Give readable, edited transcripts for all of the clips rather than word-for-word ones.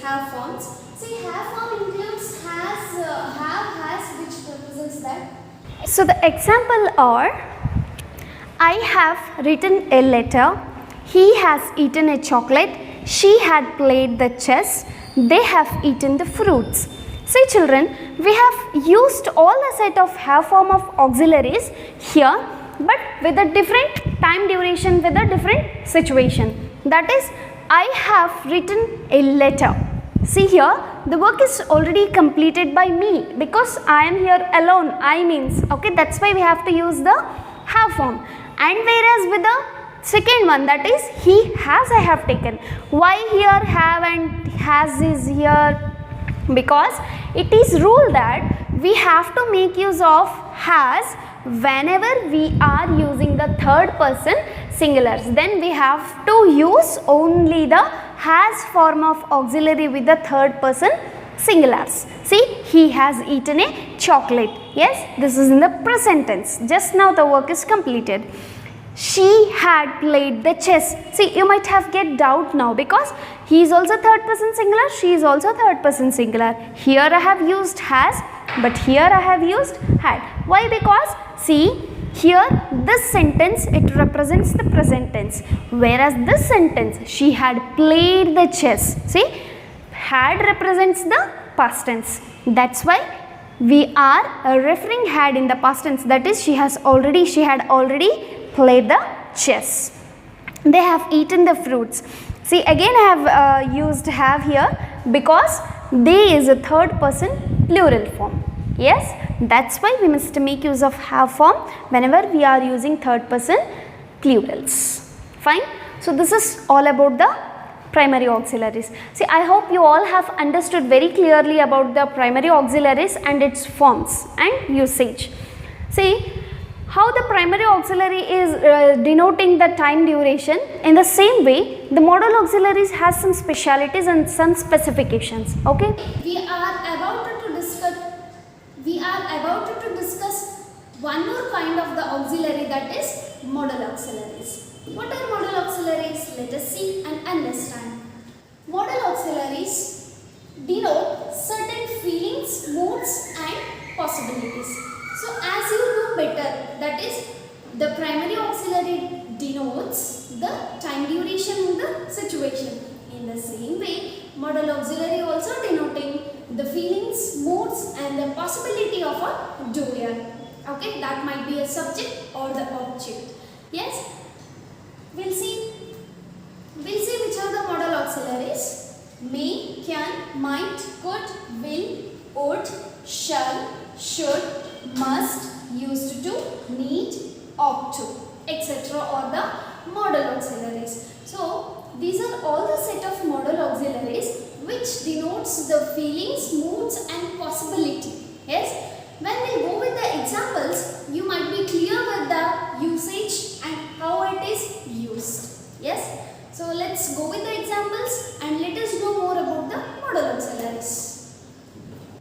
have forms. See, have form includes has which represents that. So the example are, I have written a letter, he has eaten a chocolate, she had played the chess, they have eaten the fruits. See children, we have used all the set of have form of auxiliaries here, but with a different time duration, with a different situation. That is, I have written a letter. See here, the work is already completed by me because I am here alone. I means, okay, that's why we have to use the have form. And whereas with the second one, that is he has, I have taken. Why here have and has is here? Because it is rule that we have to make use of has whenever we are using the third person singulars. Then we have to use only the has form of auxiliary with the third person singulars. See, he has eaten a chocolate. Yes, this is in the present tense. Just now the work is completed. She had played the chess. See, you might have get doubt now because he is also third person singular, she is also third person singular. Here I have used has, but here I have used had. Why? Because see, here this sentence, it represents the present tense, whereas this sentence, she had played the chess. See, had represents the past tense. That's why we are referring had in the past tense. That is, she had already played the chess. They have eaten the fruits. See, again I have used have here because they is a third person plural form. Yes, that's why we must make use of have form whenever we are using third person plurals. Fine. So this is all about the primary auxiliaries. See, I hope you all have understood very clearly about the primary auxiliaries and its forms and usage. See, how the primary auxiliary is denoting the time duration. In the same way, the modal auxiliaries has some specialities and some specifications. Okay. We are about to discuss one more kind of the auxiliary, that is modal auxiliaries. What are modal auxiliaries? Let us see and understand. Modal auxiliaries denote certain feelings, moods and possibilities. So as you know better, that is, the primary auxiliary denotes the time duration in the situation. In the same way, modal auxiliary also denoting the feelings, moods and the possibility of a doer. Okay, that might be a subject or the object. Yes, we'll see which are the modal auxiliaries. May, can, might, could, will, would, shall, should, must, used to, need, ought to, etc. are the modal auxiliaries. So these are all the set of modal auxiliaries which denotes the feelings, moods and possibility. Yes, when we go with the examples, you might be clear with the usage and how it is used. Yes, so let's go with the examples and let us know more about the modal auxiliaries.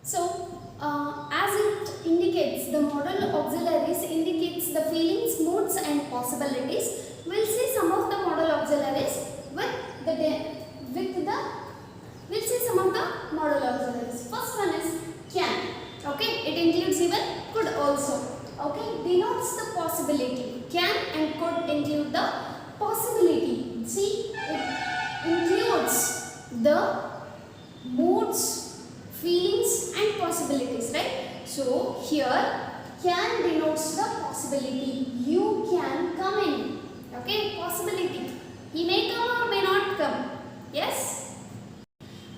So as it indicates, the modal auxiliaries indicates the feelings, moods and possibilities. We'll see some of the modal auxiliaries we'll see some of the modal auxiliaries. First one is can. Okay, it includes even could also. Okay, denotes the possibility. Can and could include the possibility. See, it includes the moods, feelings and possibilities, right? So here can denotes the possibility. You can come in. Okay, possibility. He may come or may not come. Yes.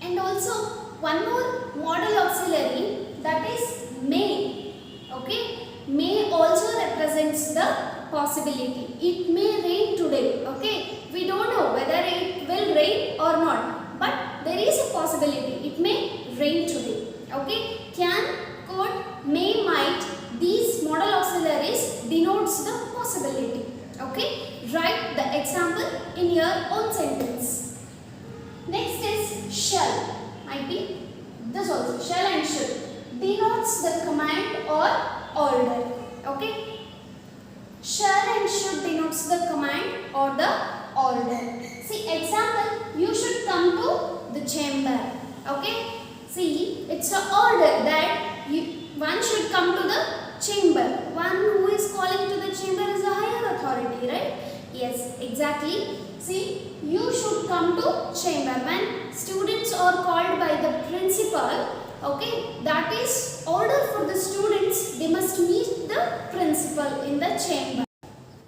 And also one more modal auxiliary, that is may. Okay, may also represents the possibility. It may rain today. Okay, we don't know whether it will rain or not, but there is a possibility. It may rain today. Okay, can, could, may, might, these modal auxiliaries denotes the possibility. Okay, write the example in your own sentence. Next is shall. Might be this also, shall and should, denotes the command or order. Okay, shall and should denotes the command or the order. See example, you should come to the chamber. order that one should come to the chamber. One who is calling to the chamber is a higher authority, right? Yes, exactly. See, you should come to chamber. When students are called by the principal, okay, that is order for the students. They must meet the principal in the chamber.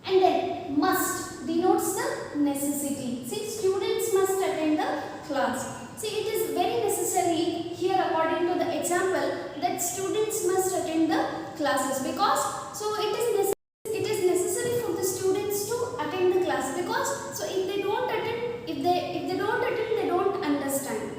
And then must denotes the necessity. See, students must attend the class. See, it is very necessary here according to the example that students must attend the classes, because so it is necessary for the students to attend the class, because so if they don't attend, if they don't attend, they don't understand.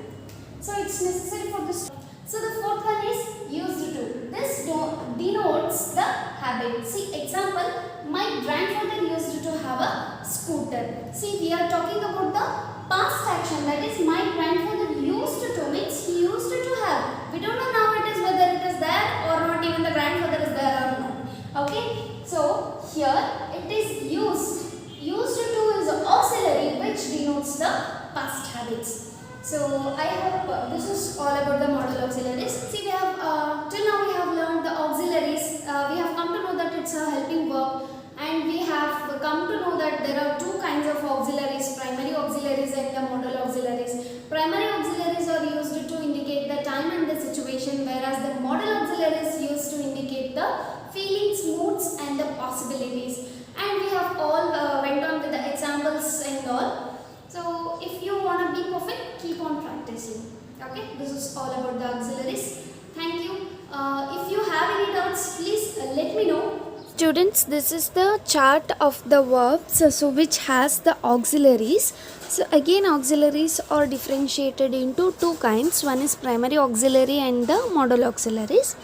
So it's necessary for the students. So the fourth one is used to. This denotes the habit. See, example, my grandfather used to have a scooter. See, we are talking about the past action, that is my grandfather used to, means he used to have. We don't know nowadays whether it is there or not, even the grandfather is there or not. Okay, so here it is used. Used to is auxiliary which denotes the past habits. So I hope this is all about the modal auxiliaries. See, we have till now we have learned the auxiliaries. We have come to know that it's a helping verb, and we have come to know that there are two kinds of auxiliaries, primary auxiliaries and the modal auxiliaries. Primary auxiliaries are used to indicate the time and the situation, whereas the modal auxiliaries used to indicate the feelings, moods and the possibilities. And we have all went on with the examples and all. So if you want to be perfect, keep on practicing. Okay, this is all about the auxiliaries. Thank you. If you have any doubts, please let me know. Students, this is the chart of the verbs which has the auxiliaries. So again, auxiliaries are differentiated into two kinds. One is primary auxiliary and the modal auxiliaries.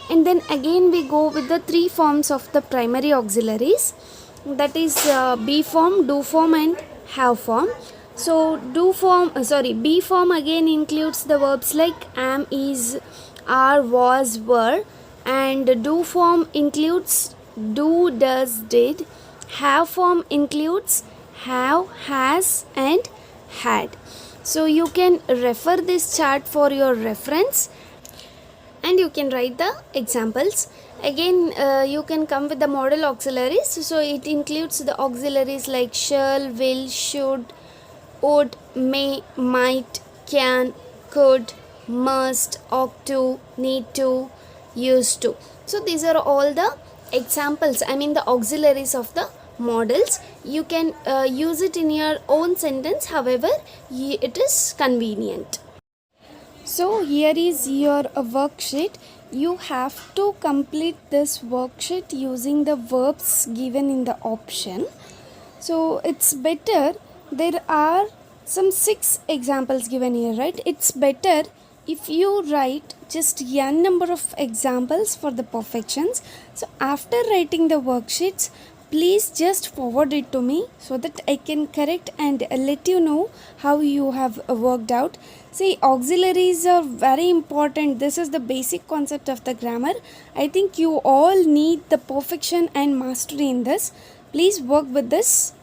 And then again we go with the three forms of the primary auxiliaries. That is be form, do form and have form. So be form again includes the verbs like am, is, are, was, were, and do form includes do, does, did. Have form includes have, has and had. So you can refer this chart for your reference and you can write the examples. Again you can come with the modal auxiliaries. So it includes the auxiliaries like shall, will, should, would, may, might, can, could, must, ought to, need to, used to. So these are all the examples, the auxiliaries of the modals. You can use it in your own sentence, however it is convenient. So here is your worksheet. You have to complete this worksheet using the verbs given in the option. So it's better, there are some 6 examples given here, right? It's better if you write just n number of examples for the perfections. So after writing the worksheets, please just forward it to me so that I can correct and let you know how you have worked out. See, auxiliaries are very important. This is the basic concept of the grammar. I think you all need the perfection and mastery in this. Please work with this.